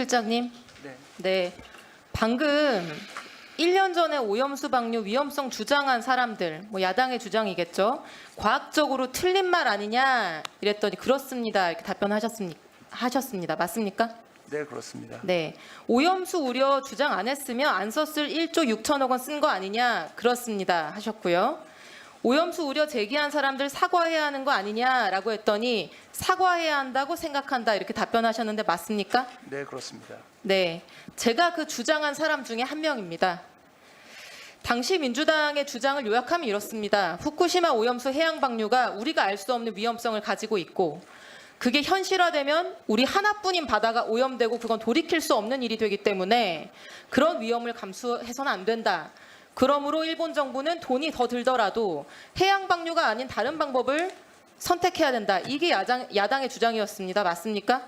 실장님, 네. 네, 방금 1년 전에 오염수 방류 위험성 주장한 사람들, 뭐 야당의 주장이겠죠. 과학적으로 틀린 말 아니냐 이랬더니 그렇습니다. 이렇게 하셨습니다. 맞습니까? 네, 그렇습니다. 네, 오염수 우려 주장 안 했으면 안 썼을 1조 6천억 원 쓴 거 아니냐 그렇습니다. 하셨고요. 오염수 우려 제기한 사람들 사과해야 하는 거 아니냐라고 했더니 사과해야 한다고 생각한다 이렇게 답변하셨는데 맞습니까? 네, 그렇습니다. 네, 제가 그 주장한 사람 중에 한 명입니다. 당시 민주당의 주장을 요약하면 이렇습니다. 후쿠시마 오염수 해양 방류가 우리가 알 수 없는 위험성을 가지고 있고 그게 현실화되면 우리 하나뿐인 바다가 오염되고 그건 돌이킬 수 없는 일이 되기 때문에 그런 위험을 감수해서는 안 된다. 그러므로 일본 정부는 돈이 더 들더라도 해양 방류가 아닌 다른 방법을 선택해야 된다. 이게 야당의 주장이었습니다. 맞습니까?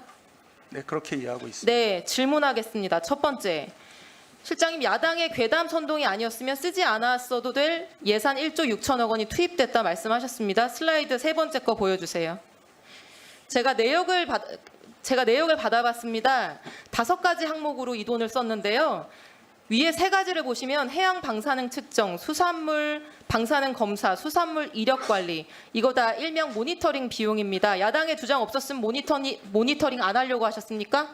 네, 그렇게 이해하고 있습니다. 네, 질문하겠습니다. 첫 번째, 실장님 야당의 괴담 선동이 아니었으면 쓰지 않았어도 될 예산 1조 6천억 원이 투입됐다 말씀하셨습니다. 슬라이드 세 번째 거 보여주세요. 제가 내역을 받아봤습니다. 5가지 항목으로 이 돈을 썼는데요. 위에 3가지를 보시면 해양 방사능 측정, 수산물 방사능 검사, 수산물 이력 관리 이거 다 일명 모니터링 비용입니다. 야당의 주장 없었으면 모니터링 안 하려고 하셨습니까?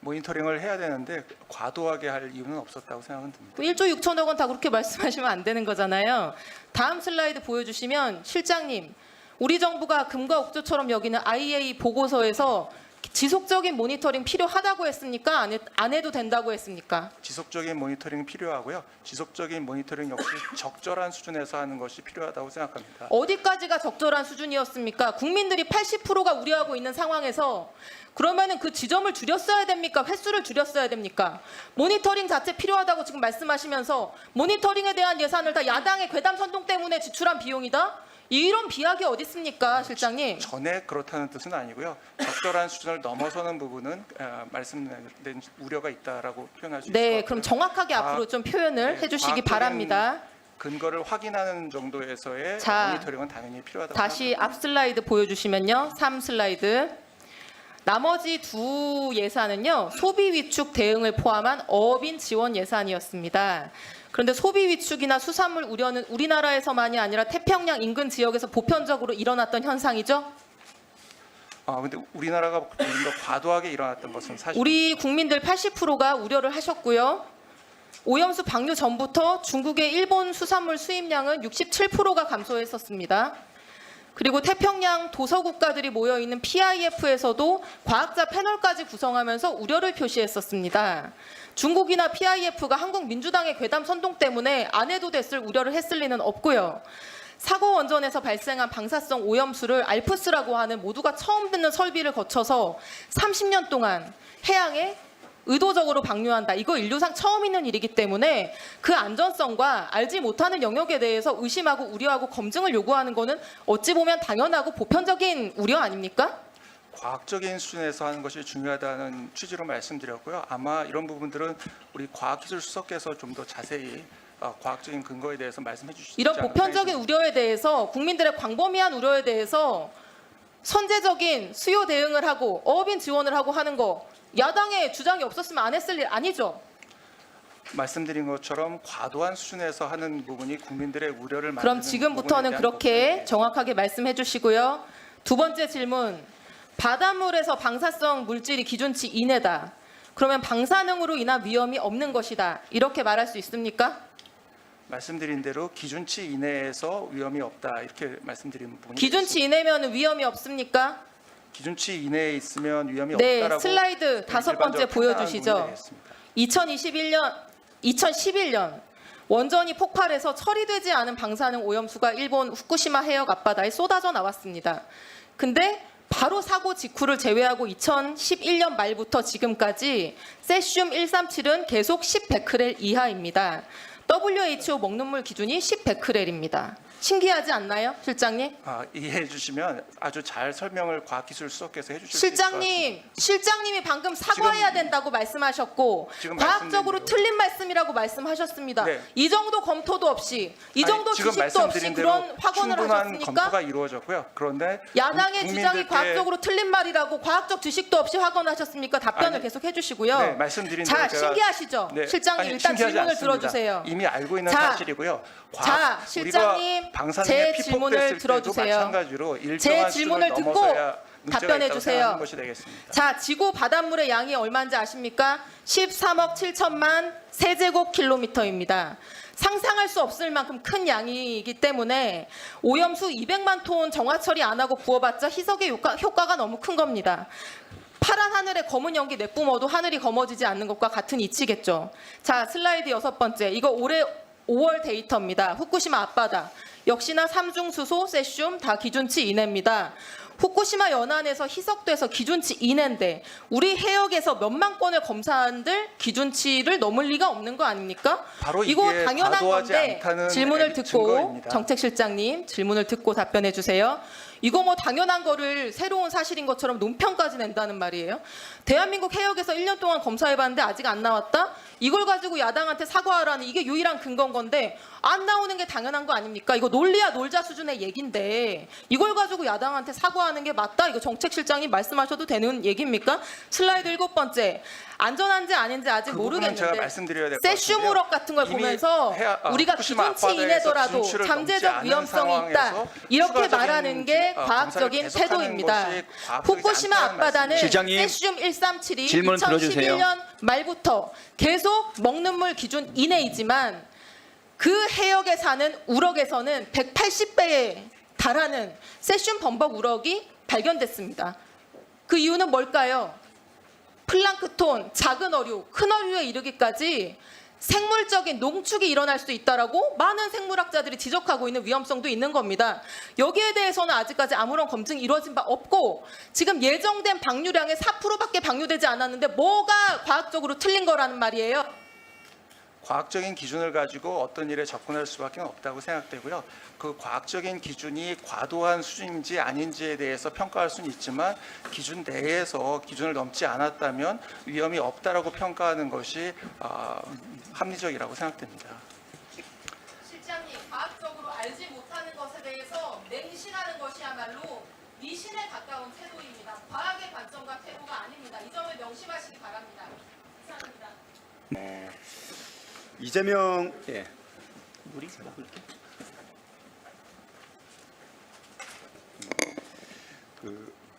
모니터링을 해야 되는데 과도하게 할 이유는 없었다고 생각은 듭니다. 1조 6천억 원 다 그렇게 말씀하시면 안 되는 거잖아요. 다음 슬라이드 보여주시면 실장님, 우리 정부가 금과 옥조처럼 여기는 IEA 보고서에서 지속적인 모니터링 필요하다고 했습니까? 안 해도 된다고 했습니까? 지속적인 모니터링 필요하고요. 지속적인 모니터링 역시 적절한 수준에서 하는 것이 필요하다고 생각합니다. 어디까지가 적절한 수준이었습니까? 국민들이 80%가 우려하고 있는 상황에서 그러면은 그 지점을 줄였어야 됩니까? 횟수를 줄였어야 됩니까? 모니터링 자체 필요하다고 지금 말씀하시면서 모니터링에 대한 예산을 다 야당의 괴담 선동 때문에 지출한 비용이다? 이런 비약이 어디 있습니까, 실장님? 전에 그렇다는 뜻은 아니고요. 적절한 수준을 넘어서는 부분은 말씀드린 우려가 있다라고 표현할 수 있을 것 네, 같고요. 그럼 정확하게 앞으로 좀 표현을 네, 해주시기 과학적인 바랍니다. 근거를 확인하는 정도에서의 자, 모니터링은 당연히 필요하다고 다시 앞 슬라이드 보여주시면요. 3 슬라이드. 나머지 두 예산은요. 소비 위축 대응을 포함한 어업인 지원 예산이었습니다. 그런데 소비 위축이나 수산물 우려는 우리나라에서만이 아니라 태평양 인근 지역에서 보편적으로 일어났던 현상이죠. 근데 우리나라가 좀 더 과도하게 일어났던 것은 사실. 우리 국민들 80%가 우려를 하셨고요. 오염수 방류 전부터 중국의 일본 수산물 수입량은 67%가 감소했었습니다. 그리고 태평양 도서국가들이 모여있는 PIF에서도 과학자 패널까지 구성하면서 우려를 표시했었습니다. 중국이나 PIF가 한국 민주당의 괴담 선동 때문에 안 해도 됐을 우려를 했을 리는 없고요. 사고 원전에서 발생한 방사성 오염수를 알프스라고 하는 모두가 처음 듣는 설비를 거쳐서 30년 동안 해양에 의도적으로 방류한다. 이거 인류상 처음 있는 일이기 때문에 그 안전성과 알지 못하는 영역에 대해서 의심하고 우려하고 검증을 요구하는 것은 어찌 보면 당연하고 보편적인 우려 아닙니까? 과학적인 수준에서 하는 것이 중요하다는 취지로 말씀드렸고요. 아마 이런 부분들은 우리 과학기술수석께서 좀 더 자세히 과학적인 근거에 대해서 말씀해 주시지 이런 않을까 보편적인 생각합니다. 우려에 대해서 국민들의 광범위한 우려에 대해서 선제적인 수요 대응을 하고 어업인 지원을 하고 하는 거 야당의 주장이 없었으면 안 했을 일 아니죠? 말씀드린 것처럼 과도한 수준에서 하는 부분이 국민들의 우려를 만드는 그럼 지금부터는 부분에 대한 그렇게 것을 정확하게 말씀해 주시고요. 두 번째 질문. 바닷물에서 방사성 물질이 기준치 이내다. 그러면 방사능으로 인한 위험이 없는 것이다. 이렇게 말할 수 있습니까? 말씀드린 대로 기준치 이내에서 위험이 없다 이렇게 말씀드린 부분이 기준치 이내면 위험이 없습니까? 기준치 이내에 있으면 위험이 네, 없다라고 슬라이드 5번째 보여주시죠. 2011년 원전이 폭발해서 처리되지 않은 방사능 오염수가 일본 후쿠시마 해역 앞바다에 쏟아져 나왔습니다. 근데 바로 사고 직후를 제외하고 2011년 말부터 지금까지 세슘 137은 계속 10베크렐 이하입니다. WHO 먹는 물 기준이 10베크렐입니다. 신기하지 않나요, 실장님? 이해해 주시면 아주 잘 설명을 과학기술수석께서 해주실 수 있을 것 같습니다. 실장님이 방금 사과해야 된다고 말씀하셨고 지금 과학적으로 말씀드린 틀린 말씀이라고 말씀하셨습니다. 네. 이 정도 검토도 없이 이 정도 지금 지식도 없이 말씀드린 대로 그런 확언을 충분한 하셨습니까? 검토가 이루어졌고요. 그런데 야당의 주장이 국민들께- 과학적으로 틀린 말이라고 과학적 지식도 없이 확언하셨습니까? 답변을 아니, 계속 해주시고요. 네, 말씀드린 대로 자, 제가- 신기하시죠? 네, 실장님 아니, 일단 신기하지 질문을 않습니다. 들어주세요. 이미 알고 있는 자, 사실이고요. 자, 실장님, 제 질문을 들어주세요. 마찬가지로 제 일정한 질문을 수준을 듣고 넘어서야 문제가 답변해 있다고 주세요. 생각하는 것이 되겠습니다. 자, 지구 바닷물의 양이 얼마인지 아십니까? 13억 7천만 세제곱킬로미터입니다. 상상할 수 없을 만큼 큰 양이기 때문에 오염수 200만 톤 정화 처리 안 하고 부어봤자 희석의 효과가 너무 큰 겁니다. 파란 하늘에 검은 연기 내뿜어도 하늘이 검어지지 않는 것과 같은 이치겠죠. 자, 슬라이드 6번째. 이거 올해 5월 데이터입니다. 후쿠시마 앞바다. 역시나 삼중수소, 세슘 다 기준치 이내입니다. 후쿠시마 연안에서 희석돼서 기준치 이내인데 우리 해역에서 몇만 건을 검사한들 기준치를 넘을 리가 없는 거 아닙니까? 바로 이거 이게 당연한 과도하지 건데 않다는 질문을 듣고 증거입니다. 정책실장님 질문을 듣고 답변해 주세요. 이거 뭐 당연한 거를 새로운 사실인 것처럼 논평까지 낸다는 말이에요. 대한민국 해역에서 1년 동안 검사해봤는데 아직 안 나왔다? 이걸 가지고 야당한테 사과하라는 이게 유일한 근거인 건데 안 나오는 게 당연한 거 아닙니까? 이거 논리야 놀자 수준의 얘긴데 이걸 가지고 야당한테 사과하는 게 맞다? 이거 정책실장님 말씀하셔도 되는 얘기입니까? 슬라이드 7번째. 안전한지 아닌지 아직 그 부분은 제가 모르겠는데 말씀드려야 될 것 세슘 같은데요. 우럭 같은 걸 이미 보면서 우리가 후쿠시마 기준치 앞바다에서 이내더라도 진출을 잠재적 넘지 위험성이 않은 있다. 상황에서 이렇게 추가적인 말하는 게 검사를 과학적인 계속하는 태도입니다. 것이 과학적이지 후쿠시마 않다는 앞바다는 실장님, 세슘 137이 질문 들어주세요. 2011년 말부터 계속 먹는 물 기준 이내이지만 그 해역에 사는 우럭에서는 180배에 달하는 세슘 범벅 우럭이 발견됐습니다. 그 이유는 뭘까요? 플랑크톤, 작은 어류, 큰 어류에 이르기까지 생물적인 농축이 일어날 수 있다라고 많은 생물학자들이 지적하고 있는 위험성도 있는 겁니다. 여기에 대해서는 아직까지 아무런 검증이 이루어진 바 없고 지금 예정된 방류량의 4%밖에 방류되지 않았는데 뭐가 과학적으로 틀린 거라는 말이에요. 과학적인 기준을 가지고 어떤 일에 접근할 수밖에 없다고 생각되고요. 그 과학적인 기준이 과도한 수준인지 아닌지에 대해서 평가할 수는 있지만 기준 내에서 기준을 넘지 않았다면 위험이 없다라고 평가하는 것이 합리적이라고 생각됩니다. 실장님, 과학적으로 알지 못하는 것에 대해서 맹신하는 것이야말로 미신에 가까운 태도입니다. 과학의 관점과 태도가 아닙니다. 이 점을 명심하시기 바랍니다. 이상입니다. 이재명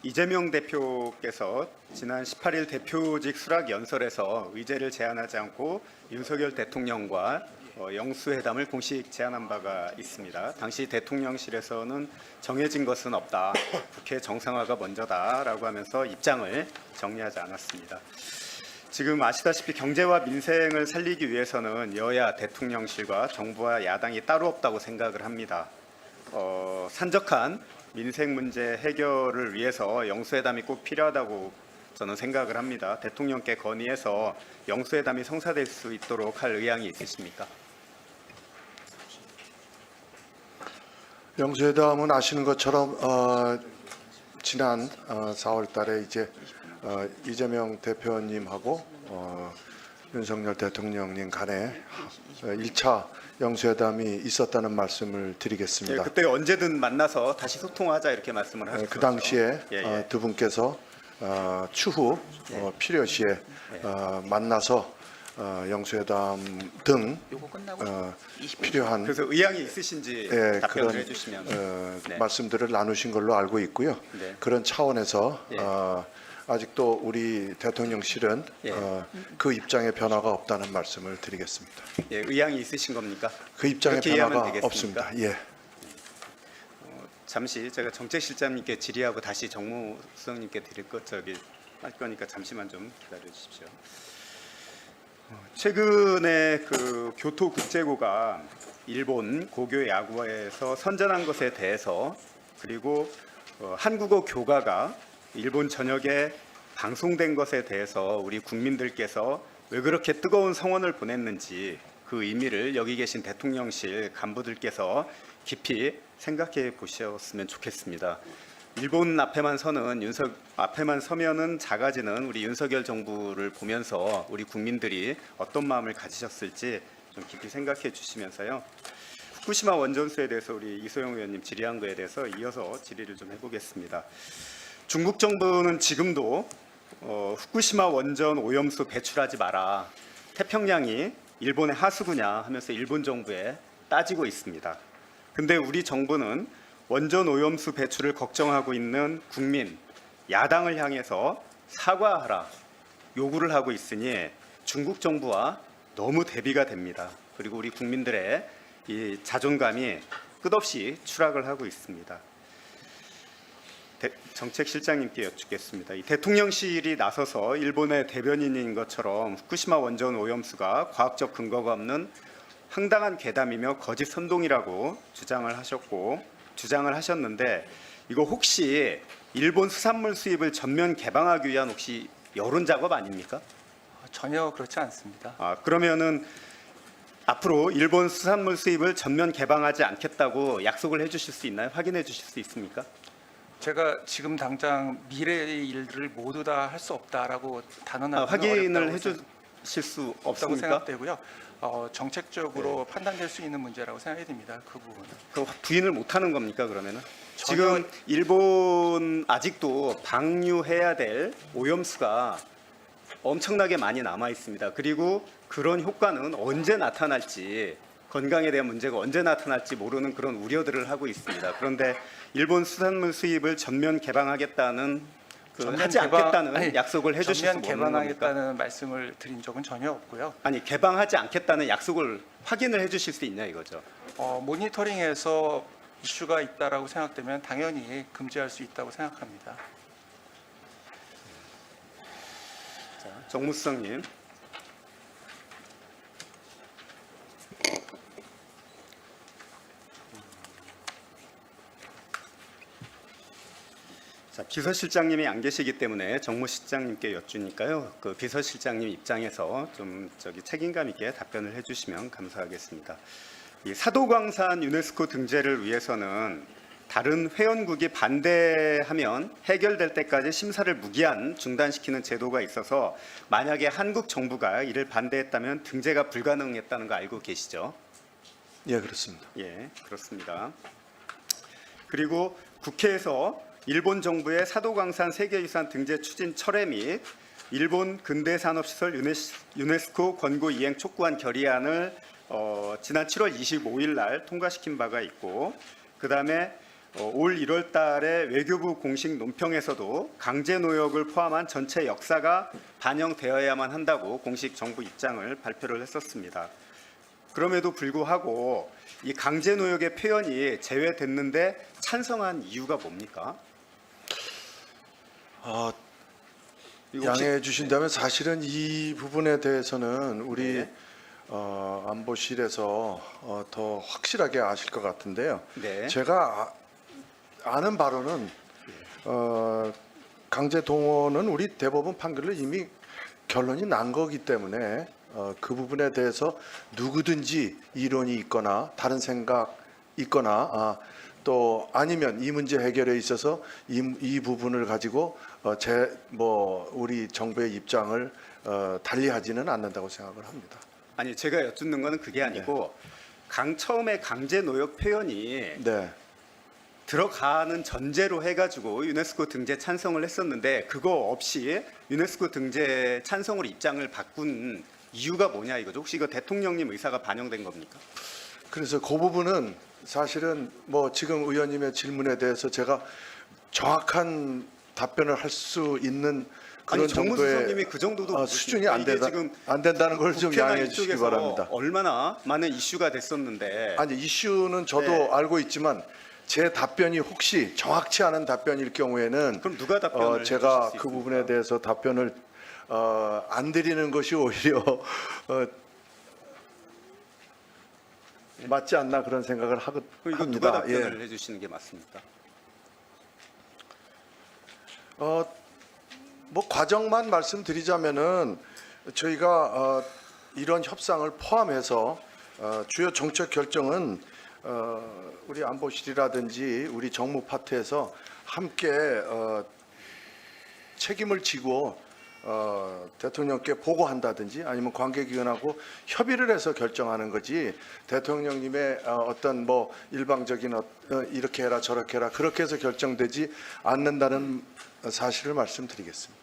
이재명 대표께서 지난 18일 대표직 수락 연설에서 의제를 제안하지 않고 윤석열 대통령과 영수회담을 공식 제안한 바가 있습니다. 당시 대통령실에서는 정해진 것은 없다. 국회 정상화가 먼저다라고 하면서 입장을 정리하지 않았습니다. 지금 아시다시피 경제와 민생을 살리기 위해서는 여야 대통령실과 정부와 야당이 따로 없다고 생각을 합니다. 산적한 민생 문제 해결을 위해서 영수회담이 꼭 필요하다고 저는 생각을 합니다. 대통령께 건의해서 영수회담이 성사될 수 있도록 할 의향이 있으십니까? 영수회담은 아시는 것처럼 지난 4월달에 이제 이재명 대표님하고 윤석열 대통령님 간에 1차 영수회담이 있었다는 말씀을 드리겠습니다. 그때 언제든 만나서 다시 소통하자 이렇게 말씀을 하셨죠. 그 당시에 예. 두 분께서 추후 필요시에 만나서 영수회담 등 필요한 그래서 의향이 있으신지 답변을 그런 해주시면 네. 말씀들을 나누신 걸로 알고 있고요. 네. 그런 차원에서 예. 아직도 우리 대통령실은 예. 그 입장에 변화가 없다는 말씀을 드리겠습니다. 예, 의향이 있으신 겁니까? 그 입장에 그렇게 이해하면 변화가 되겠습니까? 없습니다. 예. 잠시 제가 정책실장님께 질의하고 다시 정무수석님께 드릴 것 할 거니까 잠시만 좀 기다려 주십시오. 최근에 그 교토국제고가 일본 고교 야구에서 선전한 것에 대해서 그리고 한국어 교가가 일본 전역에 방송된 것에 대해서 우리 국민들께서 왜 그렇게 뜨거운 성원을 보냈는지 그 의미를 여기 계신 대통령실 간부들께서 깊이 생각해 보셨으면 좋겠습니다. 일본 앞에만 서면은 작아지는 우리 윤석열 정부를 보면서 우리 국민들이 어떤 마음을 가지셨을지 좀 깊이 생각해 주시면서요. 후쿠시마 원전수에 대해서 우리 이소영 의원님 질의한 거에 대해서 이어서 질의를 좀 해보겠습니다. 중국 정부는 지금도 후쿠시마 원전 오염수 배출하지 마라. 태평양이 일본의 하수구냐 하면서 일본 정부에 따지고 있습니다. 근데 우리 정부는 원전 오염수 배출을 걱정하고 있는 국민, 야당을 향해서 사과하라 요구를 하고 있으니 중국 정부와 너무 대비가 됩니다. 그리고 우리 국민들의 이 자존감이 끝없이 추락을 하고 있습니다. 정책실장님께 여쭙겠습니다. 이 대통령실이 나서서 일본의 대변인인 것처럼 후쿠시마 원전 오염수가 과학적 근거가 없는 황당한 괴담이며 거짓 선동이라고 주장을 하셨는데 이거 혹시 일본 수산물 수입을 전면 개방하기 위한 혹시 여론 작업 아닙니까? 전혀 그렇지 않습니다. 그러면은 앞으로 일본 수산물 수입을 전면 개방하지 않겠다고 약속을 해주실 수 있나요? 확인해 주실 수 있습니까? 제가 지금 당장 미래의 일들을 모두 다 할 수 없다라고 단언하기는 확인을 어렵다고 해주실 수 없다고 없습니까? 생각되고요. 정책적으로 판단될 수 있는 문제라고 생각이 됩니다. 그 부분은. 그 부인을 못하는 겁니까 그러면은? 전혀- 지금 일본 아직도 방류해야 될 오염수가 엄청나게 많이 남아 있습니다. 그리고 그런 효과는 언제 나타날지 건강에 대한 문제가 언제 나타날지 모르는 그런 우려들을 하고 있습니다. 그런데 일본 수산물 수입을 전면 개방하겠다는 하지 않겠다는 약속을 해주실 수 전면 없는 겁니까? 개방하겠다는 말씀을 드린 적은 전혀 없고요. 아니 개방하지 않겠다는 약속을 확인을 해주실 수 있냐 이거죠. 모니터링에서 이슈가 있다라고 생각되면 당연히 금지할 수 있다고 생각합니다. 자, 정무수석님. 자, 비서실장님이 안 계시기 때문에 정무실장님께 여쭈니까요. 그 비서실장님 입장에서 좀 책임감 있게 답변을 해주시면 감사하겠습니다. 이 사도광산 유네스코 등재를 위해서는 다른 회원국이 반대하면 해결될 때까지 심사를 무기한 중단시키는 제도가 있어서 만약에 한국 정부가 이를 반대했다면 등재가 불가능했다는 거 알고 계시죠? 예, 그렇습니다. 예, 그렇습니다. 그리고 국회에서 일본 정부의 사도광산 세계유산 등재 추진 철회 및 일본 근대산업시설 유네스코 권고 이행 촉구한 결의안을 지난 7월 25일 날 통과시킨 바가 있고 그다음에 올 1월 달에 외교부 공식 논평에서도 강제 노역을 포함한 전체 역사가 반영되어야만 한다고 공식 정부 입장을 발표를 했었습니다. 그럼에도 불구하고 이 강제 노역의 표현이 제외됐는데 찬성한 이유가 뭡니까? 이거 혹시- 양해해 주신다면 사실은 이 부분에 대해서는 우리 네. 안보실에서 더 확실하게 아실 것 같은데요. 네. 제가 아는 바로는 강제 동원은 우리 대법원 판결로 이미 결론이 난 거기 때문에 그 부분에 대해서 누구든지 이론이 있거나 다른 생각 있거나 또 아니면 이 문제 해결에 있어서 이 부분을 가지고 우리 정부의 입장을 달리하지는 않는다고 생각을 합니다. 아니 제가 여쭙는 거는 그게 아니고 처음에 강제 노역 표현이 네. 들어가는 전제로 해가지고 유네스코 등재 찬성을 했었는데 그거 없이 유네스코 등재 찬성으로 입장을 바꾼 이유가 뭐냐 이거죠? 혹시 이거 대통령님 의사가 반영된 겁니까? 그래서 그 부분은 사실은 지금 의원님의 질문에 대해서 제가 정확한 답변을 할 수 있는 그런 아니 정무수석님이 정도의 그 정도도 수준이 모르십니까? 안 된다는 걸 좀 국회나 양해해 주시기 이쪽에서 바랍니다. 얼마나 많은 이슈가 됐었는데 아니 이슈는 저도 네. 알고 있지만 제 답변이 혹시 정확치 않은 답변일 경우에는 그럼 누가 답변을 제가 해주실 수 그 있습니까? 부분에 대해서 답변을 안 드리는 것이 오히려 맞지 않나 그런 생각을 그럼 이거 누가 합니다. 답변을 해주시는 게 맞습니까? 과정만 말씀드리자면은 저희가 이런 협상을 포함해서 주요 정책 결정은 우리 안보실이라든지 우리 정무 파트에서 함께 책임을 지고 대통령께 보고한다든지 아니면 관계기관하고 협의를 해서 결정하는 거지 대통령님의 어떤 뭐 일방적인 이렇게 해라 저렇게 해라 그렇게 해서 결정되지 않는다는 사실을 말씀드리겠습니다.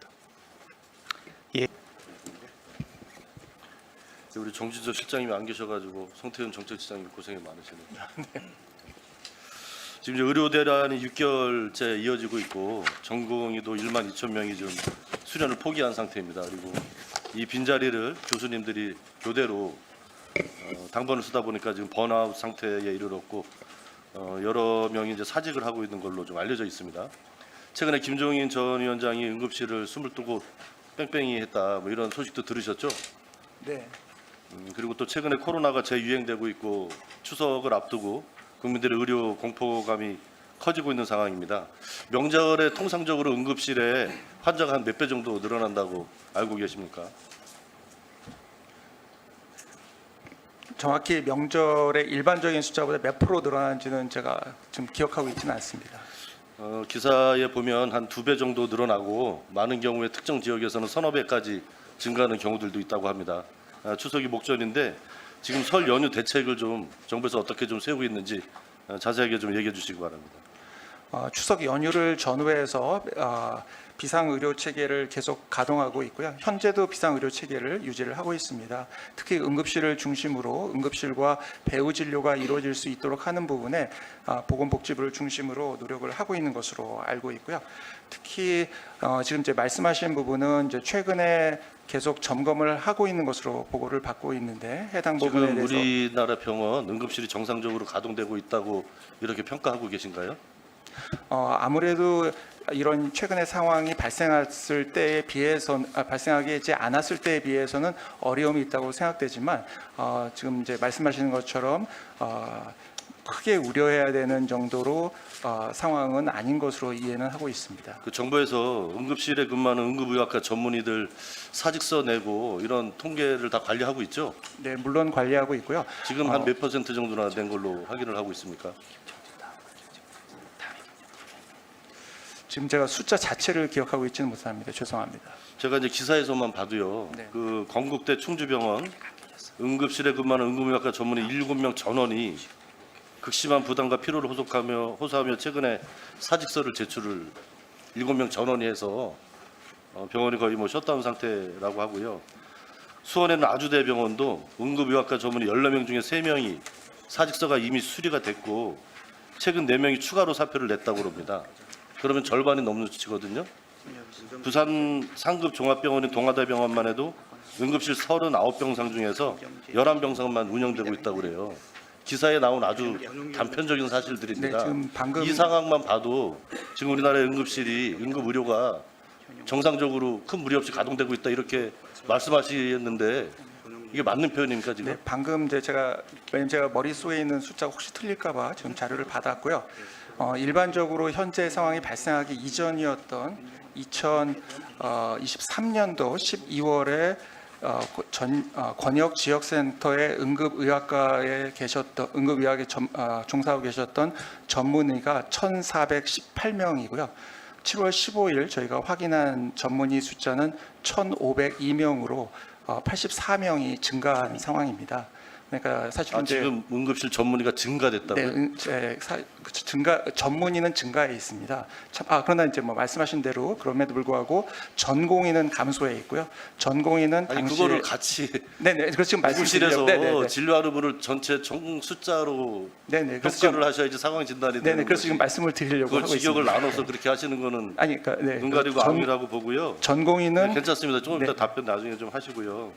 우리 정진석 실장님이 안 계셔가지고 송태훈 정책실장님 고생이 많으시네요. 지금 이제 의료 대란이 6개월째 이어지고 있고 전공의도 1만 2천 명이 좀 수련을 포기한 상태입니다. 그리고 이 빈자리를 교수님들이 교대로 당번을 쓰다 보니까 지금 번아웃 상태에 이르렀고 여러 명이 이제 사직을 하고 있는 걸로 좀 알려져 있습니다. 최근에 김종인 전 위원장이 응급실을 22곳 뺑뺑이 했다 뭐 이런 소식도 들으셨죠? 네. 그리고 또 최근에 코로나가 재유행되고 있고 추석을 앞두고 국민들의 의료 공포감이 커지고 있는 상황입니다. 명절에 통상적으로 응급실에 환자가 한 몇 배 정도 늘어난다고 알고 계십니까? 정확히 명절의 일반적인 숫자보다 몇 프로 늘어난지는 제가 지금 기억하고 있지는 않습니다. 기사에 보면 한 2배 정도 늘어나고 많은 경우에 특정 지역에서는 서너 배까지 증가하는 경우들도 있다고 합니다. 추석이 목전인데 지금 설 연휴 대책을 좀 정부에서 어떻게 좀 세우고 있는지 자세하게 좀 얘기해 주시기 바랍니다. 추석 연휴를 전후해서 비상의료 체계를 계속 가동하고 있고요. 현재도 비상의료 체계를 유지를 하고 있습니다. 특히 응급실을 중심으로 응급실과 배후 진료가 이루어질 수 있도록 하는 부분에 보건복지부를 중심으로 노력을 하고 있는 것으로 알고 있고요. 특히 지금 이제 말씀하신 부분은 이제 최근에 계속 점검을 하고 있는 것으로 보고를 받고 있는데 해당 부분에 지금 대해서 우리나라 병원 응급실이 정상적으로 가동되고 있다고 이렇게 평가하고 계신가요? 아무래도 이런 최근의 상황이 발생했을 때에 비해서 발생하지 않았을 때에 비해서는 어려움이 있다고 생각되지만 지금 이제 말씀하시는 것처럼 크게 우려해야 되는 정도로 상황은 아닌 것으로 이해는 하고 있습니다. 그 정부에서 응급실에 근무하는 응급의학과 전문의들 사직서 내고 이런 통계를 다 관리하고 있죠? 네, 물론 관리하고 있고요. 지금 한 몇 퍼센트 정도나 된 걸로 확인을 하고 있습니까? 지금 제가 숫자 자체를 기억하고 있지는 못합니다. 죄송합니다. 제가 이제 기사에서만 봐도요. 네. 그 건국대 충주병원 응급실에 근무하는 응급의학과 전문의 7명 전원이 극심한 부담과 피로를 호소하며 최근에 사직서를 제출을 7명 전원이 해서 병원이 거의 뭐 셧다운 상태라고 하고요. 수원에는 아주대병원도 응급의학과 전문의 14명 중에 3명이 사직서가 이미 수리가 됐고 최근 4명이 추가로 사표를 냈다고 합니다. 그러면 절반이 넘는 수치거든요. 부산 상급 종합병원인 동아대병원만 해도 응급실 39병상 중에서 11병상만 운영되고 있다고 그래요. 기사에 나온 아주 단편적인 사실들입니다. 네, 지금 방금 이 상황만 봐도 지금 우리나라의 응급실이 응급의료가 정상적으로 큰 무리 없이 가동되고 있다 이렇게 말씀하시는데 이게 맞는 표현입니까 지금? 네, 방금 왜냐면 제가 머릿속에 있는 숫자가 혹시 틀릴까봐 지금 자료를 받았고요. 일반적으로 현재 상황이 발생하기 이전이었던 2023년도 12월에 권역 지역센터의 응급의학과에 종사하고 계셨던 전문의가 1,418명이고요. 7월 15일 저희가 확인한 전문의 숫자는 1,502명으로 84명이 증가한 상황입니다. 그러니까 사실은 이제 지금 응급실 전문의가 증가됐다고요? 네, 전문의는 증가해 있습니다. 그러나 이제 뭐 말씀하신 대로 그럼에도 불구하고 전공의는 감소해 있고요. 전공의는 아니 당시 그거를 같이 네네 그래서 지금 응급실에서 말씀드리려고 진료하는 분을 전체 총 숫자로 네네 그래서 지금 평가를 하셔야지 상황 진단이 되는 네네 그래서 거지. 지금 말씀을 드리려고 그걸 하고 직역을 있습니다. 나눠서 그렇게 하시는 거는 아니 그러니까 네. 눈 가리고 암이라고 보고요. 전공의는 네, 괜찮습니다. 조금 이따 네. 답변 나중에 좀 하시고요.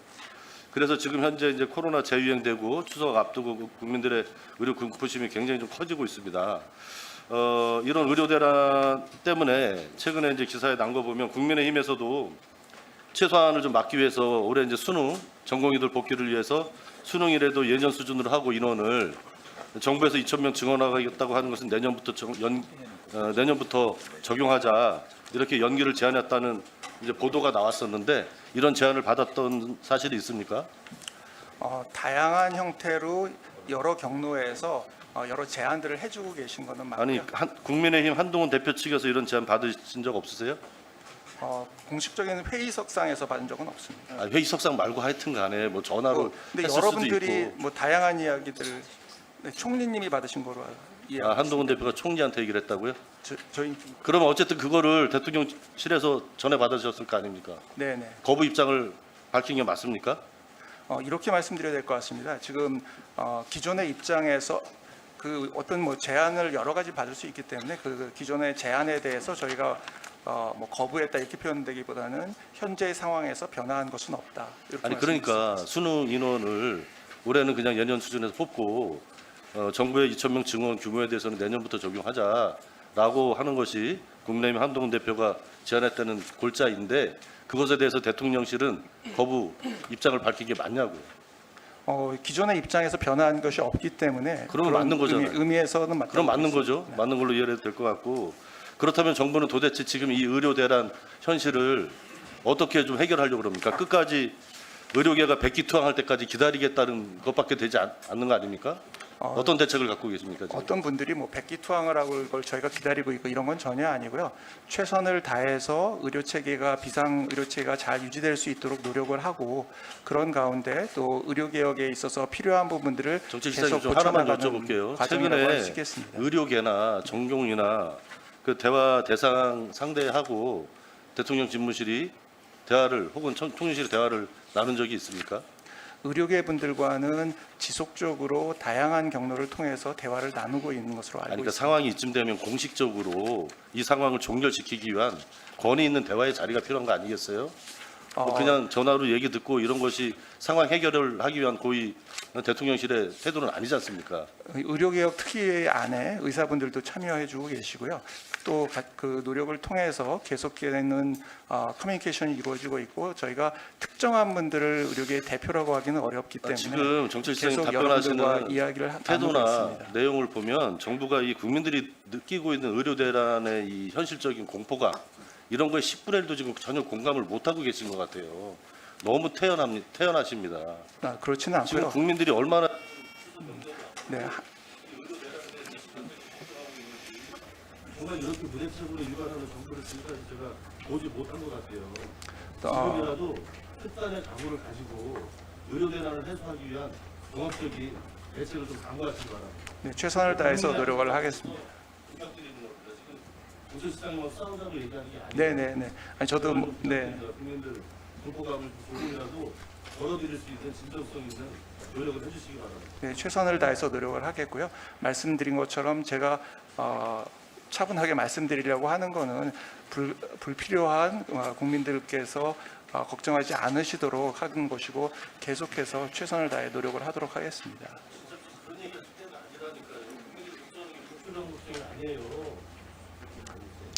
그래서 지금 현재 이제 코로나 재유행되고 추석 앞두고 국민들의 의료 공포심이 굉장히 좀 커지고 있습니다. 이런 의료 대란 때문에 최근에 이제 기사에 난 거 보면 국민의힘에서도 최소한을 좀 막기 위해서 올해 이제 수능 전공의들 복귀를 위해서 수능이라도 예전 수준으로 하고 인원을 정부에서 2,000명 증원하겠다고 하는 것은 내년부터 적용하자 이렇게 연기를 제안했다는 이제 보도가 나왔었는데 이런 제안을 받았던 사실이 있습니까? 다양한 형태로 여러 경로에서 여러 제안들을 해주고 계신 거는 맞고요. 아니 국민의힘 한동훈 대표 측에서 이런 제안 받으신 적 없으세요? 공식적인 회의석상에서 받은 적은 없습니다. 아, 회의석상 말고 하여튼 간에 뭐 전화로 근데 했을 수도 여러분들이 있고. 뭐 다양한 이야기들을 총리님이 받으신 거로 이해하고 아, 한동훈 대표가 총리한테 얘기를 했다고요? 저희 그러면 어쨌든 그거를 대통령실에서 전해 받으셨을 거 아닙니까? 네네. 거부 입장을 밝힌 게 맞습니까? 이렇게 말씀드려야 될 것 같습니다. 지금 기존의 입장에서 그 어떤 뭐 제안을 여러 가지 받을 수 있기 때문에 그 기존의 제안에 대해서 저희가 뭐 거부했다 이렇게 표현되기보다는 현재 상황에서 변화한 것은 없다. 이렇게 아니 말씀드릴 그러니까 수 있습니다. 수능 인원을 올해는 그냥 예년 수준에서 뽑고 정부의 2,000명 증원 규모에 대해서는 내년부터 적용하자라고 하는 것이 국민의힘 한동훈 대표가 제안했다는 골자인데 그것에 대해서 대통령실은 거부 입장을 밝힌 게 맞냐고요. 기존의 입장에서 변화한 것이 없기 때문에 그러면 그런 맞는 거잖아요. 의미에서는 맞다고 그럼 맞는 보겠습니다. 거죠. 맞는 걸로 이해해도 될 것 같고 그렇다면 정부는 도대체 지금 이 의료 대란 현실을 어떻게 좀 해결하려고 그럽니까? 끝까지 의료계가 백기투항할 때까지 기다리겠다는 것밖에 되지 않는 거 아닙니까? 어떤 대책을 갖고 계십니까? 지금? 어떤 분들이 뭐 백기투항을 하고 이걸 저희가 기다리고 있고 이런 건 전혀 아니고요. 최선을 다해서 의료 체계가 비상 의료 체계가 잘 유지될 수 있도록 노력을 하고 그런 가운데 또 의료 개혁에 있어서 필요한 부분들을 정책실장님 계속 좀 하나만 고쳐나가는 여쭤볼게요. 과정이라고 할 수 최근에 있겠습니다. 의료계나 정경이나 그 대화 대상 상대하고 대통령 집무실이 대화를 혹은 총리실이 대화를 나눈 적이 있습니까? 의료계 분들과는 지속적으로 다양한 경로를 통해서 대화를 나누고 있는 것으로 알고 아니, 그러니까 있습니다. 상황이 이쯤 되면 공식적으로 이 상황을 종결시키기 위한 권위 있는 대화의 자리가 필요한 거 아니겠어요? 뭐 그냥 전화로 얘기 듣고 이런 것이 상황 해결을 하기 위한 고의 대통령실의 태도는 아니지 않습니까? 의료개혁 특위 안에 의사분들도 참여해주고 계시고요. 또 그 노력을 통해서 계속되는 커뮤니케이션이 이루어지고 있고 저희가 특정한 분들을 의료계의 대표라고 하기는 어렵기 때문에 지금 정책실장님 계속 여러분들과 답변하시는 이야기를 나누고 태도나 있습니다. 내용을 보면 정부가 이 국민들이 느끼고 있는 의료 대란의 이 현실적인 공포감 이런 거에 10분의 1도 지금 전혀 공감을 못 하고 계신 것 같아요. 너무 태연하십니다. 그렇지는 지금 않고요. 국민들이 얼마나 네, 정말 이렇게 무대책으로 일관하는 정부를 지금까지 제가 보지 못한 것 같아요. 어, 지금이라도 특단의 각오를 가지고 의료 대란을 해소하기 위한 종합적인 대책을 좀 강구하시기 바랍니다. 네, 최선을 다해서 노력을 하겠습니다. 공수시장님하고 싸우자고 얘기하는 게 아니에요. 네네네. 아니 저도 네. 국민들 공포감을 조금이라도 덜어드릴 수 있는 진정성 있는 노력을 해주시기 바랍니다. 네, 최선을 다해서 노력을 하겠고요. 말씀드린 것처럼 제가 차분하게 말씀드리려고 하는 거는 불필요한 국민들께서 걱정하지 않으시도록 하는 것이고 계속해서 최선을 다해 노력을 하도록 하겠습니다. 그런 얘기가 그때가 아니라니까요. 국민들이 걱정하는 게 불필요한 걱정이 아니에요.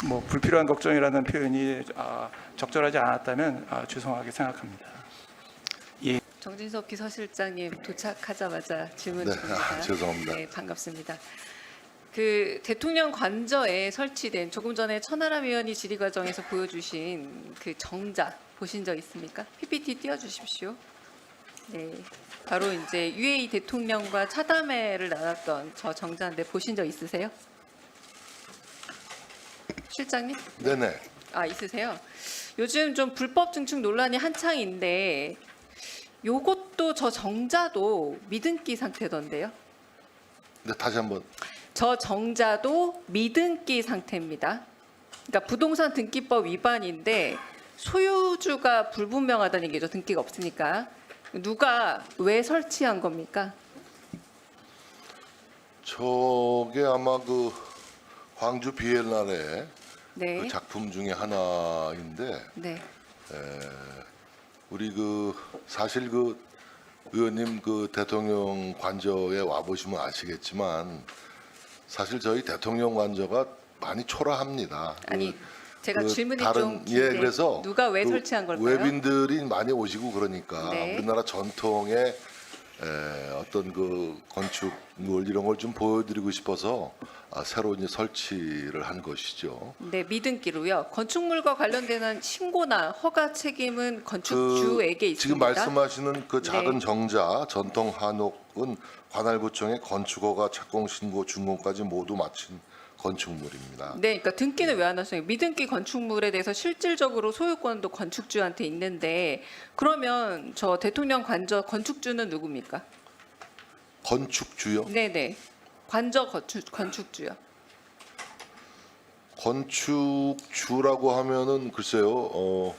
뭐 불필요한 걱정이라는 표현이 적절하지 않았다면 죄송하게 생각합니다. 정진석 비서실장님 도착하자마자 질문 네, 드립니다. 죄송합니다. 네, 반갑습니다. 그 대통령 관저에 설치된 조금 전에 천하람 의원이 질의 과정에서 보여주신 그 정자 보신 적 있습니까? PPT 띄워주십시오. 네, 바로 이제 UAE 대통령과 차담회를 나눴던 저 정자인데 보신 적 있으세요? 실장님? 네네. 아, 있으세요? 요즘 좀 불법 증축 논란이 한창인데 요것도 저 정자도 미등기 상태던데요? 네, 다시 한번. 저 정자도 미등기 상태입니다. 그러니까 부동산 등기법 위반인데 소유주가 불분명하다는 얘기죠. 등기가 없으니까. 누가 왜 설치한 겁니까? 저게 아마 그 광주 비엔날레 네. 그 작품 중에 하나인데 네. 우리 그 사실 그 의원님 그 대통령 관저에 와 보시면 아시겠지만 사실 저희 대통령 관저가 많이 초라합니다. 아니, 제가 그 질문이 다른 좀 긴데 그래서 누가 왜 그 설치한 걸까요? 외빈들이 많이 오시고 그러니까 네. 우리나라 전통의 어떤 그 건축물 이런 걸 좀 보여드리고 싶어서 새로 이제 설치를 한 것이죠. 네, 믿음기로요. 건축물과 관련된 신고나 허가 책임은 건축주에게 있습니다. 지금 말씀하시는 그 작은 네. 정자 전통 한옥은 관할구청의 건축허가 착공 신고 준공까지 모두 마친 건축물입니다. 네, 그러니까 등기는 왜 안 하세요? 미등기 건축물에 대해서 실질적으로 소유권도 건축주한테 있는데 그러면 저 대통령 관저 건축주는 누굽니까? 건축주요? 네네. 관저 건축주요. 건축주라고 하면은 글쎄요.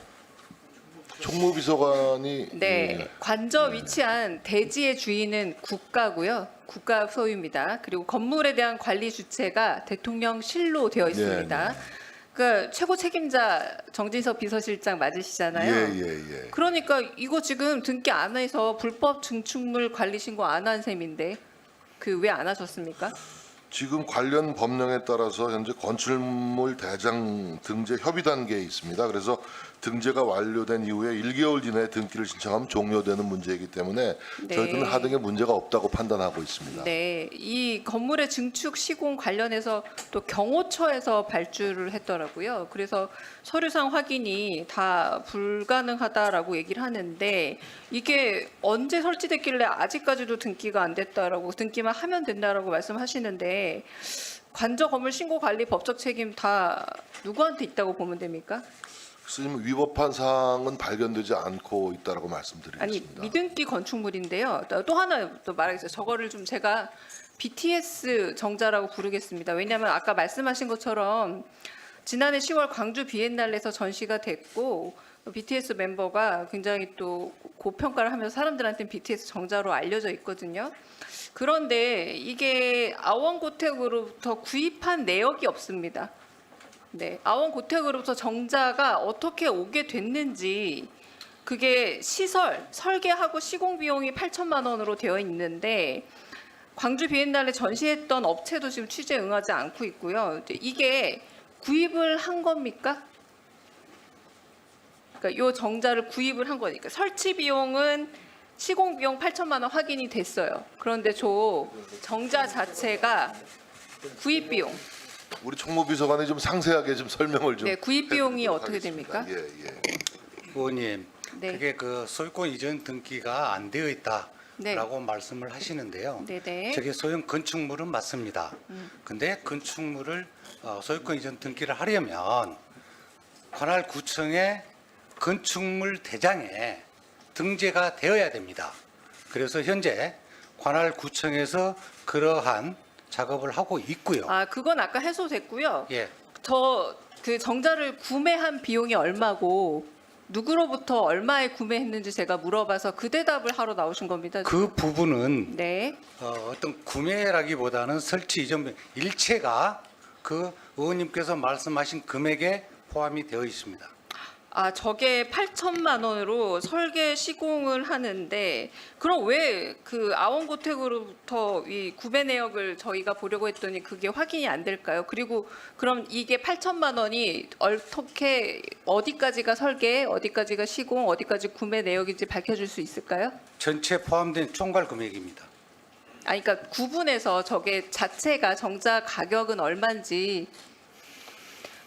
총무비서관이 네, 관저 위치한 대지의 주인은 국가고요. 국가 소유입니다. 그리고 건물에 대한 관리 주체가 대통령실로 되어 있습니다. 네. 그 최고 책임자 정진석 비서실장 맞으시잖아요. 예. 그러니까 이거 지금 등기 안 해서 불법 증축물 관리 신고 안 한 셈인데 그 왜 안 하셨습니까? 지금 관련 법령에 따라서 현재 건축물 대장 등재 협의 단계에 있습니다. 그래서 등재가 완료된 이후에 1개월 이내에 등기를 신청하면 종료되는 문제이기 때문에 네. 저희들은 하등에 문제가 없다고 판단하고 있습니다. 네, 이 건물의 증축 시공 관련해서 또 경호처에서 발주를 했더라고요. 그래서 서류상 확인이 다 불가능하다라고 얘기를 하는데 이게 언제 설치됐길래 아직까지도 등기가 안 됐다라고 등기만 하면 된다라고 말씀하시는데 관저 건물 신고 관리 법적 책임 다 누구한테 있다고 보면 됩니까? 스님 위법한 사항은 발견되지 않고 있다라고 아니 말씀드리겠습니다. 미등기 건축물인데요. 또 하나 또 말하겠어요. 저거를 좀 제가 BTS 정자라고 부르겠습니다. 왜냐하면 아까 말씀하신 것처럼 지난해 10월 광주 비엔날레에서 전시가 됐고 BTS 멤버가 굉장히 또 고평가를 하면서 사람들한테는 BTS 정자로 알려져 있거든요. 그런데 이게 아원고택으로부터 구입한 내역이 없습니다. 네, 아원고택으로부터 정자가 어떻게 오게 됐는지 그게 시설, 설계하고 시공 비용이 8천만 원으로 되어 있는데 광주 비엔날레 전시했던 업체도 지금 취재 응하지 않고 있고요. 이게 구입을 한 겁니까? 그러니까 이 정자를 구입을 한 거니까 설치 비용은 시공 비용 8천만 원 확인이 됐어요. 그런데 저 정자 자체가 구입 비용 우리 총무비서관이 좀 상세하게 좀 설명을 좀. 네, 구입 비용이 해드리도록 어떻게 하겠습니다. 됩니까? 예. 의원님, 네. 그게 그 소유권 이전 등기가 안 되어 있다라고 말씀을 하시는데요. 네네. 저게 소형 건축물은 맞습니다. 근데 건축물을 소유권 이전 등기를 하려면 관할구청의 건축물 대장에 등재가 되어야 됩니다. 그래서 현재 관할구청에서 그러한 작업을 하고 있고요. 아, 그건 아까 해소됐고요. 예, 저 그 정자를 구매한 비용이 얼마고 누구로부터 얼마에 구매했는지 제가 물어봐서 그 대답을 하러 나오신 겁니다. 그 부분은 네. 어떤 구매라기보다는 설치 이전 일체가 그 의원님께서 말씀하신 금액에 포함이 되어 있습니다. 아, 저게 8천만 원으로 설계 시공을 하는데 그럼 왜 그 아원고택으로부터 이 구매 내역을 저희가 보려고 했더니 그게 확인이 안 될까요? 그리고 그럼 이게 8천만 원이 어떻게 어디까지가 설계, 어디까지가 시공, 어디까지 구매 내역인지 밝혀줄 수 있을까요? 전체 포함된 총괄 금액입니다. 아니, 그러니까 구분해서 저게 자체가 정자 가격은 얼마인지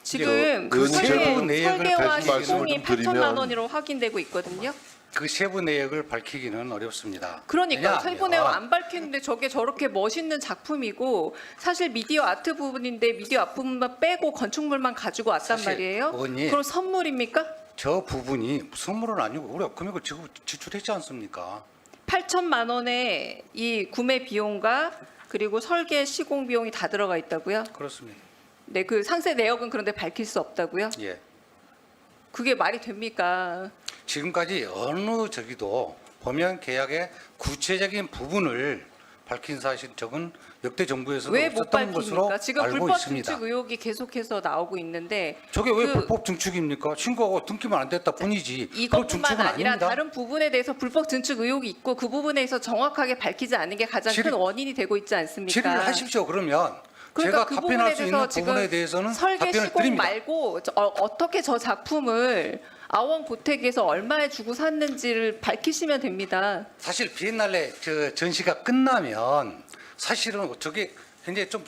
지금 그 설계, 세부 내역을 설계와 다시 말씀을 시공이 좀 드리면 8천만 원으로 확인되고 있거든요. 그 세부 내역을 밝히기는 어렵습니다. 그러니까 왜냐하면 세부 내역 안 밝히는데 저게 저렇게 멋있는 작품이고 사실 미디어 아트 부분인데 미디어 아트 부분만 빼고 건축물만 가지고 왔단 사실 말이에요. 의원님, 그럼 선물입니까? 저 부분이 선물은 아니고 우리가 금액을 지출했지 않습니까? 8천만 원의 이 구매 비용과 그리고 설계 시공 비용이 다 들어가 있다고요? 그렇습니다. 네, 그 상세 내역은 그런데 밝힐 수 없다고요? 예. 그게 말이 됩니까? 지금까지 어느 저기도 보면 계약의 구체적인 부분을 밝힌 사실적은 역대 정부에서도 왜 못 없었던 것으로 밝힙니까? 지금 알고 불법 있습니다. 증축 의혹이 계속해서 나오고 있는데 저게 왜 그- 불법 증축입니까? 신고하고 등기만 안 됐다 뿐이지. 그건 이것뿐만 증축은 아니라 아닙니다. 다른 부분에 대해서 불법 증축 의혹이 있고 그 부분에서 정확하게 밝히지 않는 게 가장 큰 질의- 원인이 되고 있지 않습니까? 질의를 하십시오. 그러면 그러니까 제가 그 답변할 부분에 수 있는 대해서 지금 부분에 대해서는 설계 답변을 시공 드립니다. 말고 어떻게 저 작품을 아원 고택에서 얼마에 주고 샀는지를 밝히시면 됩니다. 사실 비엔날레 전시가 끝나면 사실은 저게 굉장히 좀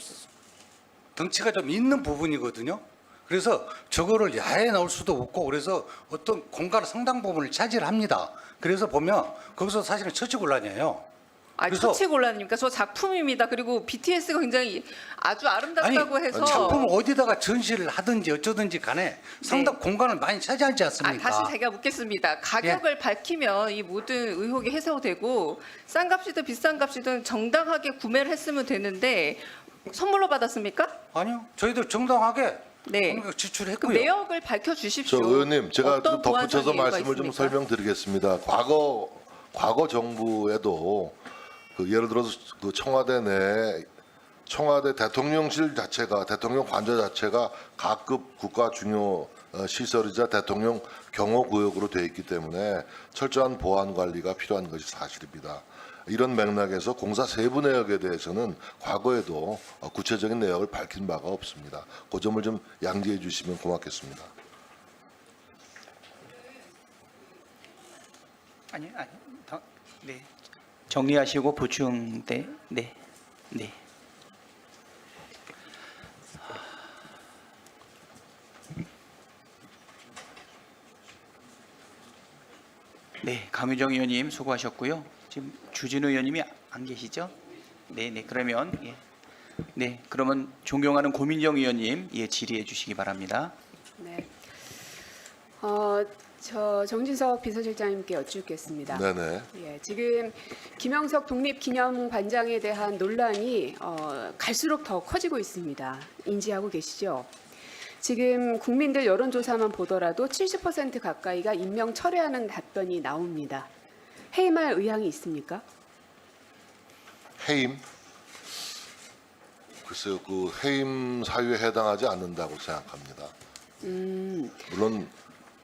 덩치가 좀 있는 부분이거든요. 그래서 저거를 야외에 넣을 수도 없고 그래서 어떤 공간 상당 부분을 차지합니다. 그래서 보면 거기서 사실은 처치곤란이에요. 아, 그래서- 처치곤란입니까? 저 작품입니다. 그리고 BTS가 굉장히 아주 아름답다고 해서 작품을 어디다가 전시를 하든지 어쩌든지 간에 상당 공간을 많이 차지하지 않습니까? 다시 제가 묻겠습니다. 가격을 밝히면 이 모든 의혹이 해소되고 싼 값이든 비싼 값이든 정당하게 구매를 했으면 되는데 선물로 받았습니까? 아니요. 저희도 정당하게 네. 금액을 그 지출했고요. 내역을 밝혀주십시오. 저 의원님, 제가 어떤 좀 덧붙여서 보완상의 이유가 말씀을 좀 있습니까? 설명드리겠습니다. 과거 정부에도 예를 들어서 그 청와대 내 청와대 대통령실 자체가 대통령 관저 자체가 각급 국가 중요 시설이자 대통령 경호 구역으로 되어 있기 때문에 철저한 보안 관리가 필요한 것이 사실입니다. 이런 맥락에서 공사 세부 내역에 대해서는 과거에도 구체적인 내역을 밝힌 바가 없습니다. 그 점을 좀 양지해 주시면 고맙겠습니다. 아니, 네. 정리하시고 보충 네. 네, 강유정 의원님 수고하셨고요. 지금 주진우 의원님이 안 계시죠? 네. 그러면 네, 그러면 존경하는 고민정 의원님 질의해 주시기 바랍니다. 네. 저 정진석 비서실장님께 여쭙겠습니다. 네네. 예, 지금 김영석 독립기념관장에 대한 논란이 갈수록 더 커지고 있습니다. 인지하고 계시죠? 지금 국민들 여론조사만 보더라도 70% 가까이가 임명 철회하는 답변이 나옵니다. 해임할 의향이 있습니까? 해임? 글쎄요, 그 해임 사유에 해당하지 않는다고 생각합니다. 물론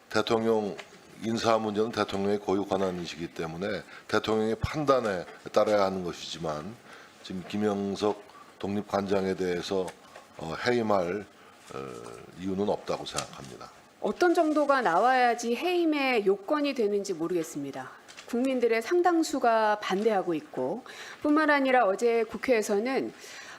대통령 인사 문제는 대통령의 고유 권한이시기 때문에 대통령의 판단에 따라야 하는 것이지만 지금 김영석 독립관장에 대해서 해임할 이유는 없다고 생각합니다. 어떤 정도가 나와야지 해임의 요건이 되는지 모르겠습니다. 국민들의 상당수가 반대하고 있고 뿐만 아니라 어제 국회에서는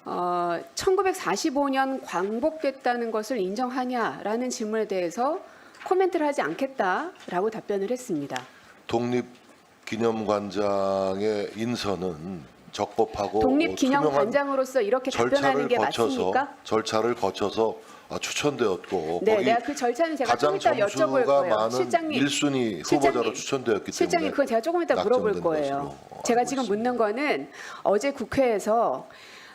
1945년 광복됐다는 것을 인정하냐라는 질문에 대해서 코멘트를 하지 않겠다라고 답변을 했습니다. 독립기념관장의 인선은 적법하고 독립기념관장으로서 이렇게 답변하는 게 맞습니까? 절차를 거쳐서 추천되었고 네, 거기 내가 그 절차는 제가 조금 가장 이따 여쭤볼 점수가 거예요. 많은 실장님, 1순위 후보자로 추천되었기 실장님 때문에 그건 제가 조금 이따 물어볼 낙점된 거예요. 것으로 제가 알고 지금 있습니다. 묻는 거는 어제 국회에서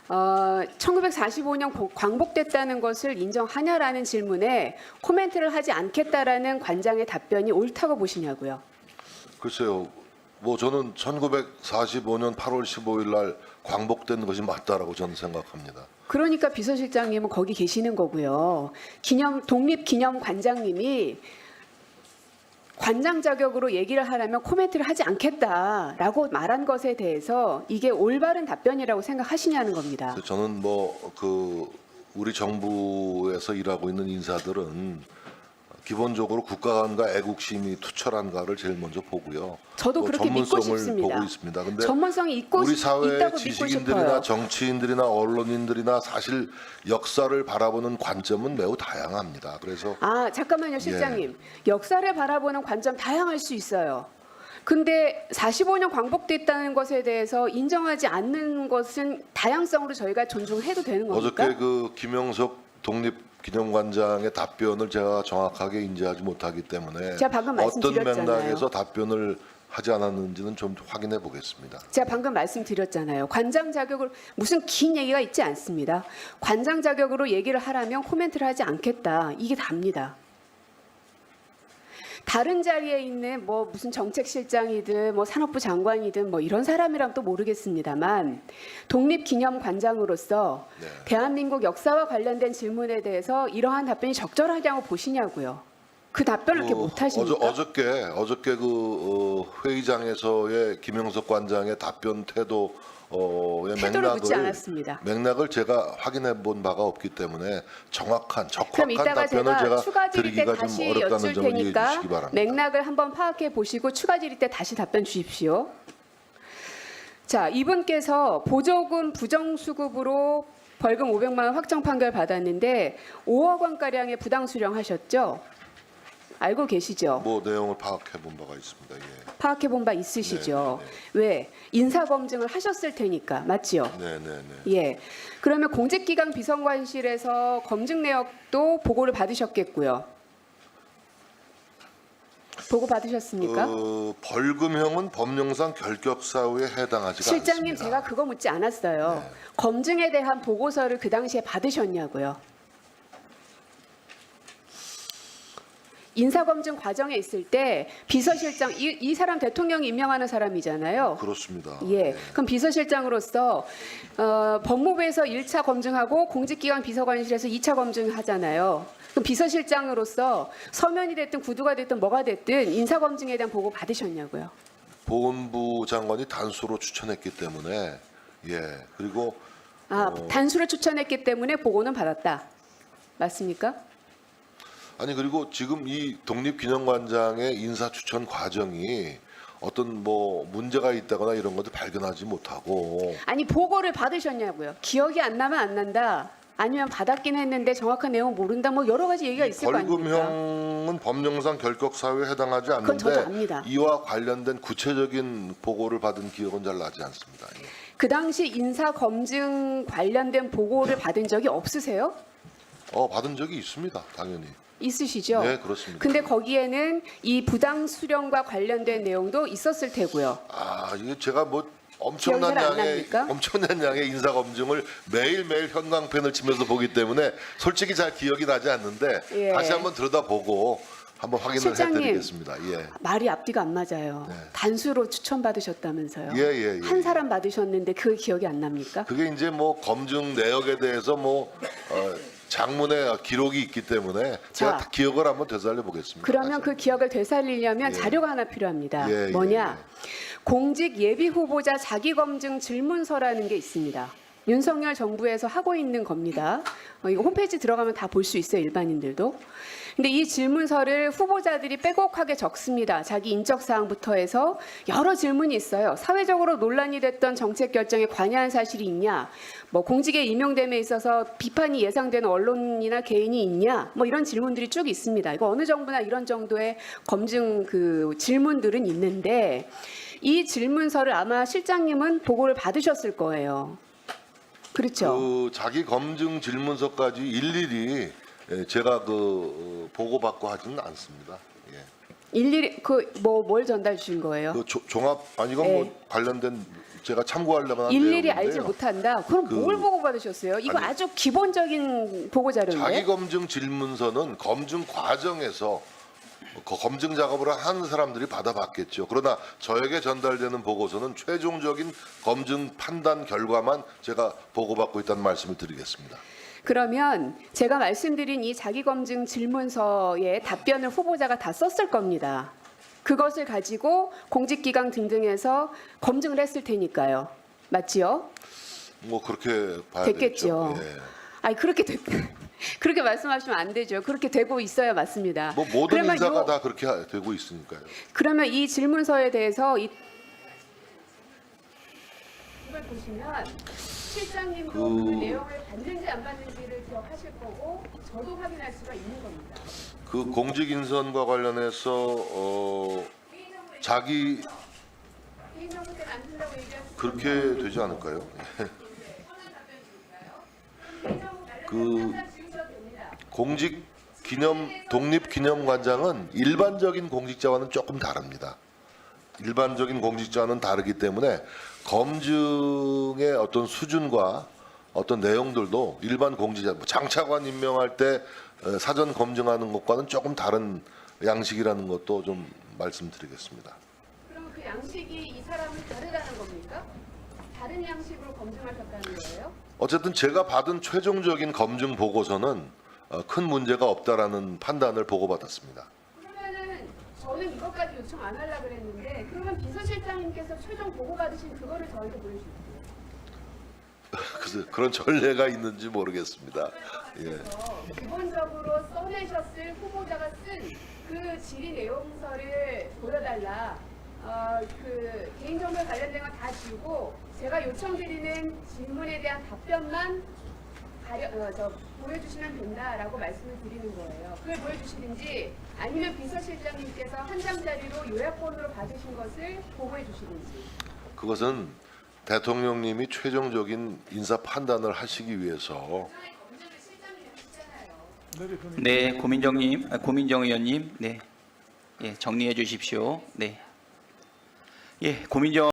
1945년 광복됐다는 것을 인정하냐라는 질문에 코멘트를 하지 않겠다라는 관장의 답변이 옳다고 보시냐고요. 글쎄요. 뭐 저는 1945년 8월 15일 날 광복된 것이 맞다라고 저는 생각합니다. 그러니까 비서실장님은 거기 계시는 거고요. 독립기념관장님이 관장 자격으로 얘기를 하려면 코멘트를 하지 않겠다라고 말한 것에 대해서 이게 올바른 답변이라고 생각하시냐는 겁니다. 그래서 저는 우리 정부에서 일하고 있는 인사들은 기본적으로 국가관과 애국심이 투철한가를 제일 먼저 보고요. 저도 또 그렇게 믿고 전문성을 싶습니다. 보고 있습니다. 근데 전문성이 우리 사회 있다고 믿고 지식인들이나 싶어요. 정치인들이나 언론인들이나 사실 역사를 바라보는 관점은 매우 다양합니다. 그래서 잠깐만요, 실장님. 예. 역사를 바라보는 관점 다양할 수 있어요. 근데 45년 광복됐다는 것에 대해서 인정하지 않는 것은 다양성으로 저희가 존중해도 되는 겁니까? 어저께 그 김영석 독립기념관장의 답변을 제가 정확하게 인지하지 못하기 때문에 제가 방금 어떤 말씀드렸잖아요. 맥락에서 답변을 하지 않았는지는 좀 확인해 보겠습니다. 제가 방금 말씀드렸잖아요. 관장 자격으로 무슨 긴 얘기가 있지 않습니다. 관장 자격으로 얘기를 하라면 코멘트를 하지 않겠다. 이게 답니다. 다른 자리에 있는 무슨 정책실장이든 산업부 장관이든 이런 사람이라면 또 모르겠습니다만 독립기념관장으로서 대한민국 역사와 관련된 질문에 대해서 이러한 답변이 적절하냐고 보시냐고요. 그 답변을 이렇게 못 하십니까? 어저께 그 회의장에서의 김영석 관장의 답변 태도의 태도를 묻지 않았습니다. 맥락을 제가 확인해 본 바가 없기 때문에 그럼 적확한 이따가 답변을 제가 추가 질의 때 드리기가 다시 좀 어렵다는 여쭐 점을 이해해 테니까 주시기 바랍니다. 맥락을 한번 파악해 보시고 추가 질의 때 다시 답변 주십시오. 자, 이분께서 보조금 부정수급으로 벌금 500만 원 확정 판결 받았는데 5억 원가량의 부당 수령하셨죠? 알고 계시죠? 뭐 내용을 파악해 본 바가 있습니다. 예. 파악해 본 바 있으시죠? 왜? 인사 검증을 하셨을 테니까. 맞지요? 네네네. 예. 그러면 공직기강 비서관실에서 검증 내역도 보고를 받으셨겠고요. 보고 받으셨습니까? 벌금형은 법령상 결격 사유에 해당하지가 실장님, 않습니다. 제가 그거 묻지 않았어요. 네. 검증에 대한 보고서를 그 당시에 받으셨냐고요. 인사검증 과정에 있을 때 비서실장, 이 사람 대통령이 임명하는 사람이잖아요. 그렇습니다. 예. 그럼 비서실장으로서 법무부에서 1차 검증하고 공직기관 비서관실에서 2차 검증하잖아요. 그럼 비서실장으로서 서면이 됐든 구두가 됐든 뭐가 됐든 인사검증에 대한 보고 받으셨냐고요. 보건부 장관이 단수로 추천했기 때문에 예. 그리고 단수를 추천했기 때문에 보고는 받았다. 맞습니까? 아니 그리고 지금 이 독립기념관장의 인사 추천 과정이 어떤 뭐 문제가 있다거나 이런 것들 발견하지 못하고 아니 보고를 받으셨냐고요. 기억이 안 나면 안 난다. 아니면 받았긴 했는데 정확한 내용 모른다. 뭐 여러 가지 얘기가 있을 거 아닙니까? 벌금형은 법령상 결격 사유에 해당하지 그건 저도 않는데 압니다. 이와 관련된 구체적인 보고를 받은 기억은 잘 나지 않습니다. 예. 그 당시 인사 검증 관련된 보고를 받은 적이 없으세요? 받은 적이 있습니다. 당연히. 있으시죠? 네, 그렇습니다. 근데 거기에는 이 부당 수령과 관련된 내용도 있었을 테고요. 이게 제가 뭐 기억이 잘안 납니까? 엄청난 양의 인사 검증을 매일매일 형광펜을 치면서 보기 때문에 솔직히 잘 기억이 나지 않는데 예. 다시 한번 들여다보고 한번 확인을 실장님. 해드리겠습니다. 예. 말이 앞뒤가 안 맞아요. 네. 단수로 추천받으셨다면서요. 예. 한 사람 받으셨는데 그 기억이 안 납니까? 그게 이제 뭐 검증 내역에 대해서 뭐 장문의 기록이 있기 때문에 제가 자, 기억을 한번 되살려 보겠습니다. 그러면 그 기억을 되살리려면 예. 자료가 하나 필요합니다. 예, 뭐냐? 예. 공직 예비 후보자 자기검증 질문서라는 게 있습니다. 윤석열 정부에서 하고 있는 겁니다. 이거 홈페이지 들어가면 다 볼 수 있어요, 일반인들도. 근데 이 질문서를 후보자들이 빼곡하게 적습니다. 자기 인적 사항부터 해서 여러 질문이 있어요. 사회적으로 논란이 됐던 정책 결정에 관여한 사실이 있냐? 뭐 공직에 임용됨에 있어서 비판이 예상되는 언론이나 개인이 있냐? 뭐 이런 질문들이 쭉 있습니다. 이거 어느 정부나 이런 정도의 검증 그 질문들은 있는데 이 질문서를 아마 실장님은 보고를 받으셨을 거예요. 그렇죠? 그 자기 검증 질문서까지 일일이 제가 보고받고 하지는 않습니다. 예. 일일이 뭘 전달 주신 거예요? 종합 이건 네. 뭐 관련된 제가 참고하려면 한 일일이 내용인데요. 알지 못한다. 그럼 뭘 보고 받으셨어요? 이거 아주 기본적인 보고 자료인데. 자기 검증 질문서는 검증 과정에서 검증 작업을 하는 사람들이 받아봤겠죠. 그러나 저에게 전달되는 보고서는 최종적인 검증 판단 결과만 제가 보고받고 있다는 말씀을 드리겠습니다. 그러면 제가 말씀드린 이 자기검증 질문서에 답변을 후보자가 다 썼을 겁니다. 그것을 가지고 공직기강 등등에서 검증을 했을 테니까요. 맞지요? 뭐 그렇게 봐야 됐겠죠. 되겠죠. 예. 아니 그렇게 말씀하시면 안 되죠. 그렇게 되고 있어야 맞습니다. 뭐 모든 그러면 인사가 다 그렇게 되고 있으니까요. 그러면 이 질문서에 대해서 이걸 보시면 실장님도 그 내용을 받는지 안 받는지를 기억하실 거고 저도 확인할 수가 있는 겁니다. 그 공직 인선과 관련해서 자기 개인정보 때는 안 된다고 얘기하시죠. 그렇게 되지 않을까요? 그 공직 기념 독립 기념관장은 일반적인 공직자와는 조금 다릅니다. 일반적인 공직자와는 다르기 때문에 검증의 어떤 수준과 어떤 내용들도 일반 공직자 장차관 임명할 때 사전 검증하는 것과는 조금 다른 양식이라는 것도 좀 말씀드리겠습니다. 그럼 그 양식이 이 사람은 다르다는 겁니까? 다른 양식으로 검증하셨다는 거예요? 어쨌든 제가 받은 최종적인 검증 보고서는 큰 문제가 없다라는 판단을 보고받았습니다. 저는 이것까지 요청 안 하려고 그랬는데 그러면 비서실장님께서 최종 보고 받으신 그거를 저희한테 보여주세요. 그래서 그런 전례가 있는지 모르겠습니다. 예. 기본적으로 써내셨을 후보자가 쓴 그 질의 내용서를 보여달라. 그 개인정보 관련된 건 다 지우고 제가 요청드리는 질문에 대한 답변만 보여주시면 된다라고 말씀을 드리는 거예요. 그걸 보여주시든지 아니면 비서실장님께서 한 장짜리로 요약본으로 받으신 것을 보고해 주시든지. 그것은 대통령님이 최종적인 인사 판단을 하시기 위해서 네, 고민정 의원님, 네, 예, 정리해 주십시오. 네, 예, 고민정.